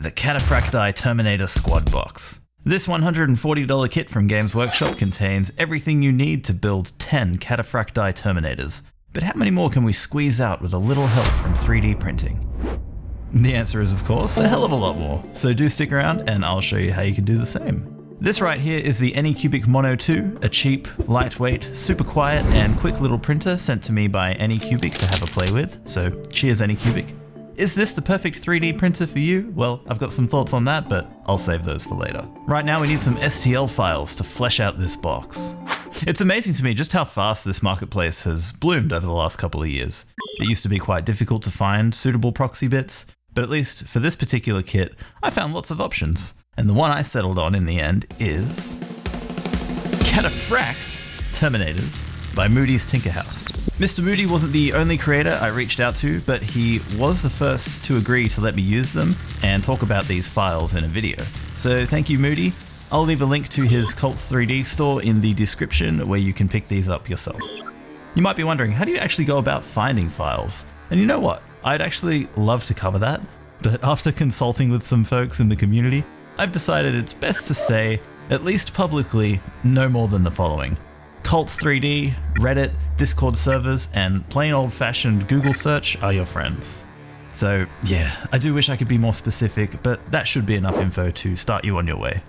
the Cataphractii Terminator Squad Box. This $140 kit from Games Workshop contains everything you need to build 10 Cataphractii Terminators. But how many more can we squeeze out with a little help from 3D printing? The answer is, of course, a hell of a lot more. So do stick around and I'll show you how you can do the same. This right here is the Anycubic Mono 2, a cheap, lightweight, super quiet and quick little printer sent to me by Anycubic to have a play with. So cheers Anycubic. Is this the perfect 3D printer for you? Well, I've got some thoughts on that, but I'll save those for later. Right now we need some STL files to flesh out this box. It's amazing to me just how fast this marketplace has bloomed over the last couple of years. It used to be quite difficult to find suitable proxy bits, but at least for this particular kit, I found lots of options. And the one I settled on in the end is Cataphractii Terminators by Moody's Tinkerhouse. Mr. Moody wasn't the only creator I reached out to, but he was the first to agree to let me use them and talk about these files in a video. So thank you, Moody. I'll leave a link to his Cults 3D store in the description where you can pick these up yourself. You might be wondering, how do you actually go about finding files? And you know what? I'd actually love to cover that, but after consulting with some folks in the community, I've decided it's best to say, at least publicly, no more than the following. Cults 3D, Reddit, Discord servers, and plain old-fashioned Google search are your friends. So yeah, I do wish I could be more specific, but that should be enough info to start you on your way.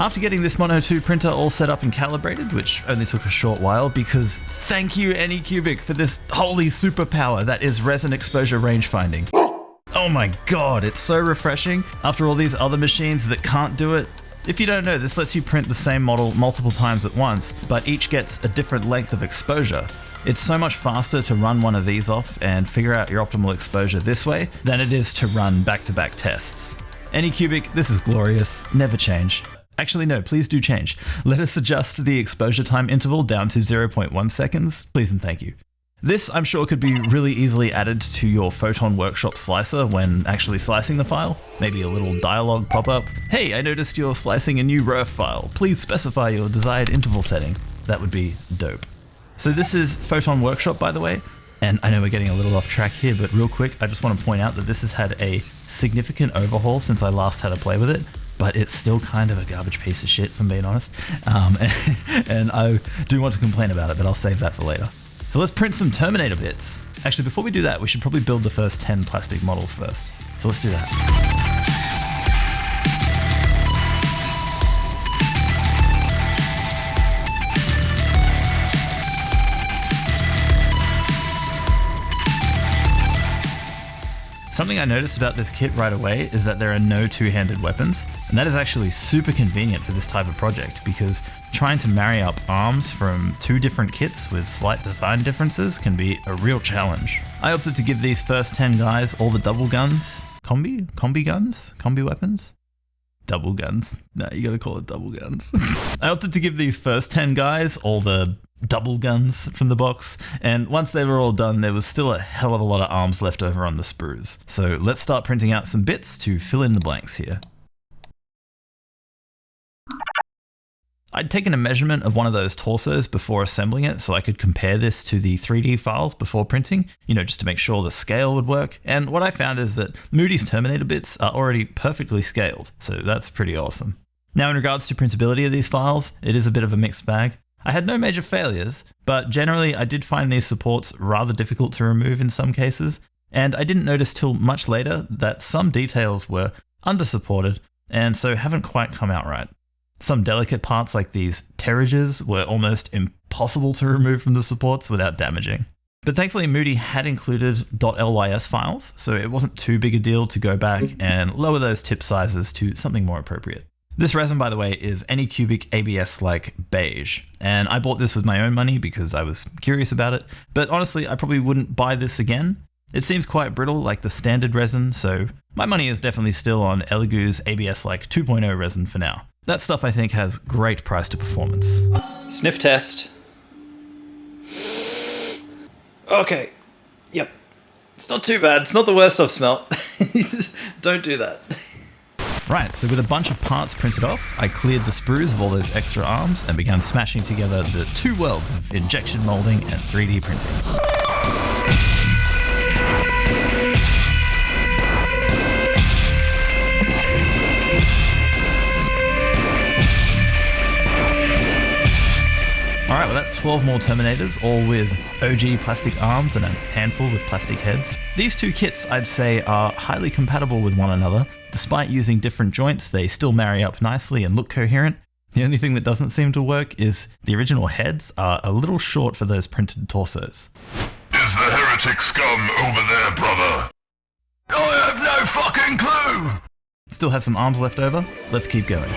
After getting this Mono 2 printer all set up and calibrated, which only took a short while because thank you Anycubic for this holy superpower that is resin exposure range finding. Oh my god, it's so refreshing after all these other machines that can't do it. If you don't know, this lets you print the same model multiple times at once, but each gets a different length of exposure. It's so much faster to run one of these off and figure out your optimal exposure this way than it is to run back-to-back tests. Anycubic, this is glorious. Never change. Actually no, please do change. Let us adjust the exposure time interval down to 0.1 seconds, please and thank you. This, I'm sure, could be really easily added to your Photon Workshop slicer when actually slicing the file. Maybe a little dialogue pop-up. Hey, I noticed you're slicing a new RERF file. Please specify your desired interval setting. That would be dope. So this is Photon Workshop, by the way. And I know we're getting a little off track here, but real quick, I just want to point out that this has had a significant overhaul since I last had a play with it. But it's still kind of a garbage piece of shit, if I'm being honest. And I do want to complain about it, but I'll save that for later. So let's print some Terminator bits. Actually, before we do that, we should probably build the first 10 plastic models first. So let's do that. Something I noticed about this kit right away is that there are no two-handed weapons, and that is actually super convenient for this type of project because trying to marry up arms from two different kits with slight design differences can be a real challenge. I opted to give these first 10 guys all the double guns. Combi guns? Combi weapons? Double guns. No, you gotta call it double guns. I opted to give these first 10 guys all the double guns from the box, and once they were all done, there was still a hell of a lot of arms left over on the sprues. So let's start printing out some bits to fill in the blanks here. I'd taken a measurement of one of those torsos before assembling it so I could compare this to the 3D files before printing, just to make sure the scale would work. And what I found is that Moody's Terminator bits are already perfectly scaled, so that's pretty awesome. Now in regards to printability of these files, it is a bit of a mixed bag. I had no major failures, but generally I did find these supports rather difficult to remove in some cases, and I didn't notice till much later that some details were under-supported and so haven't quite come out right. Some delicate parts like these terrages were almost impossible to remove from the supports without damaging. But thankfully Moody had included .lys files, so it wasn't too big a deal to go back and lower those tip sizes to something more appropriate. This resin, by the way, is Anycubic ABS-like beige, and I bought this with my own money because I was curious about it, but honestly, I probably wouldn't buy this again. It seems quite brittle like the standard resin, so my money is definitely still on Elegoo's ABS-like 2.0 resin for now. That stuff I think has great price to performance. Sniff test. Okay, yep. It's not too bad, it's not the worst I've smelt. Don't do that. Right, so with a bunch of parts printed off, I cleared the sprues of all those extra arms and began smashing together the two worlds of injection molding and 3D printing. 12 more Terminators, all with OG plastic arms and a handful with plastic heads. These two kits, I'd say, are highly compatible with one another. Despite using different joints, they still marry up nicely and look coherent. The only thing that doesn't seem to work is the original heads are a little short for those printed torsos. Is the heretic scum over there, brother? I have no fucking clue! Still have some arms left over? Let's keep going.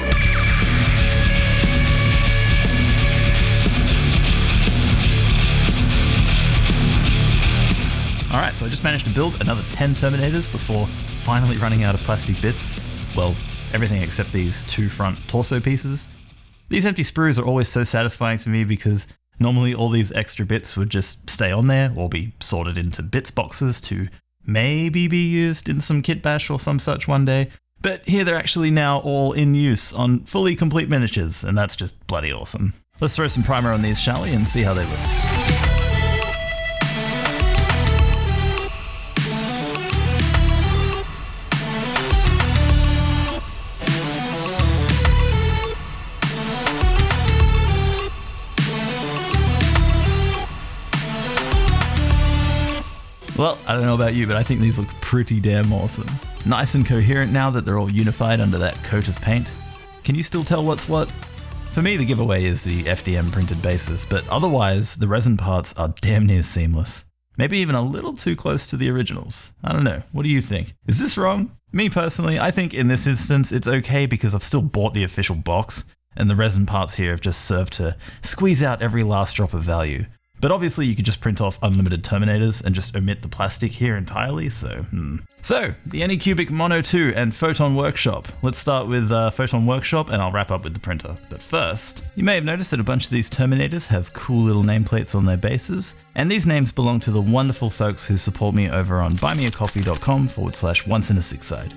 Alright, so I just managed to build another 10 Terminators before finally running out of plastic bits. Well, everything except these two front torso pieces. These empty sprues are always so satisfying to me because normally all these extra bits would just stay on there or be sorted into bits boxes to maybe be used in some kit bash or some such one day. But here they're actually now all in use on fully complete miniatures, and that's just bloody awesome. Let's throw some primer on these, shall we, and see how they look. Well, I don't know about you, but I think these look pretty damn awesome. Nice and coherent now that they're all unified under that coat of paint. Can you still tell what's what? For me, the giveaway is the FDM printed bases, but otherwise, the resin parts are damn near seamless. Maybe even a little too close to the originals. I don't know, what do you think? Is this wrong? Me personally, I think in this instance it's okay because I've still bought the official box, and the resin parts here have just served to squeeze out every last drop of value. But obviously you could just print off unlimited Terminators and just omit the plastic here entirely, so So, the Anycubic Mono 2 and Photon Workshop. Let's start with Photon Workshop and I'll wrap up with the printer. But first, you may have noticed that a bunch of these Terminators have cool little nameplates on their bases, and these names belong to the wonderful folks who support me over on buymeacoffee.com/once-in-a-six-side.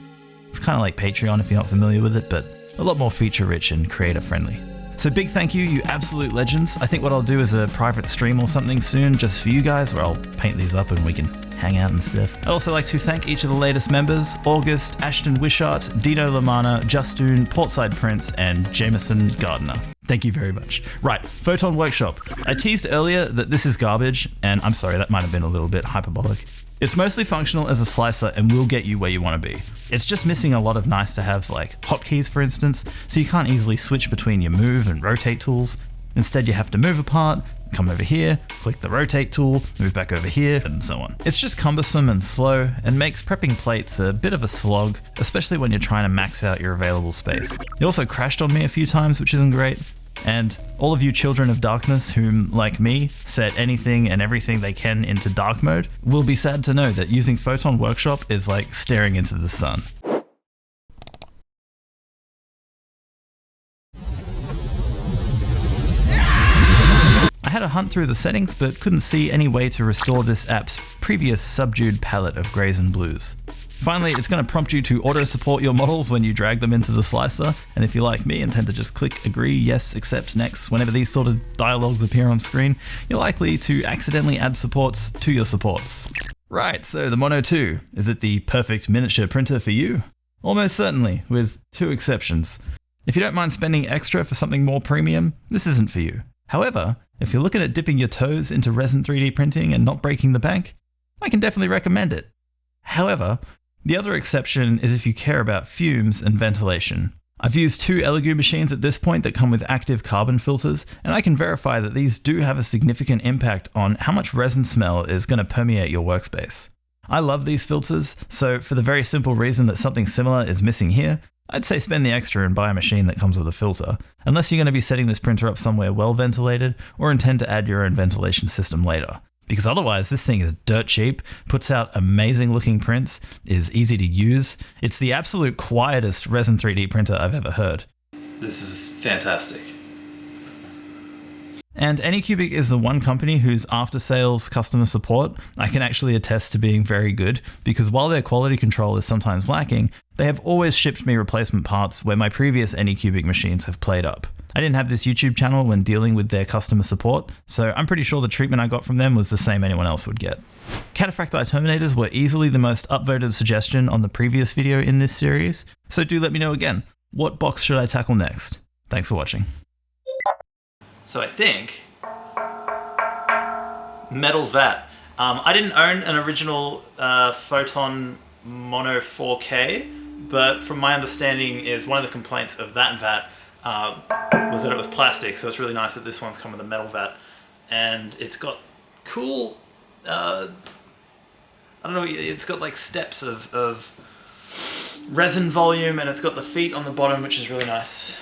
It's kind of like Patreon if you're not familiar with it, but a lot more feature-rich and creator-friendly. So big thank you, you absolute legends. I think what I'll do is a private stream or something soon just for you guys where I'll paint these up and we can hang out and stuff. I'd also like to thank each of the latest members: August, Ashton Wishart, Dino Lamana, Justoon, Portside Prince, and Jameson Gardner. Thank you very much. Right, Photon Workshop. I teased earlier that this is garbage, and I'm sorry, that might have been a little bit hyperbolic. It's mostly functional as a slicer and will get you where you want to be. It's just missing a lot of nice to haves like hotkeys, for instance, so you can't easily switch between your move and rotate tools. Instead, you have to move a part, come over here, click the rotate tool, move back over here, and so on. It's just cumbersome and slow and makes prepping plates a bit of a slog, especially when you're trying to max out your available space. It also crashed on me a few times, which isn't great. And all of you children of darkness whom, like me, set anything and everything they can into dark mode, will be sad to know that using Photon Workshop is like staring into the sun. I had a hunt through the settings but couldn't see any way to restore this app's previous subdued palette of greys and blues. Finally, it's going to prompt you to auto-support your models when you drag them into the slicer, and if you're like me and tend to just click agree, yes, accept, next whenever these sort of dialogues appear on screen, you're likely to accidentally add supports to your supports. Right, so the Mono 2, is it the perfect miniature printer for you? Almost certainly, with two exceptions. If you don't mind spending extra for something more premium, this isn't for you. However, if you're looking at dipping your toes into resin 3D printing and not breaking the bank, I can definitely recommend it. However, the other exception is if you care about fumes and ventilation. I've used two Elegoo machines at this point that come with active carbon filters, and I can verify that these do have a significant impact on how much resin smell is going to permeate your workspace. I love these filters, so for the very simple reason that something similar is missing here, I'd say spend the extra and buy a machine that comes with a filter, unless you're going to be setting this printer up somewhere well ventilated or intend to add your own ventilation system later. Because otherwise, this thing is dirt cheap, puts out amazing looking prints, is easy to use. It's the absolute quietest resin 3D printer I've ever heard. This is fantastic. And Anycubic is the one company whose after-sales customer support I can actually attest to being very good, because while their quality control is sometimes lacking, they have always shipped me replacement parts where my previous Anycubic machines have played up. I didn't have this YouTube channel when dealing with their customer support, so I'm pretty sure the treatment I got from them was the same anyone else would get. Cataphractii Terminators were easily the most upvoted suggestion on the previous video in this series, so do let me know again, what box should I tackle next? Thanks for watching. So I think metal vat. I didn't own an original Photon Mono 4K, but from my understanding is one of the complaints of that vat was that it was plastic, so it's really nice that this one's come with a metal vat. And it's got cool, I don't know, it's got like steps of resin volume, and it's got the feet on the bottom, which is really nice.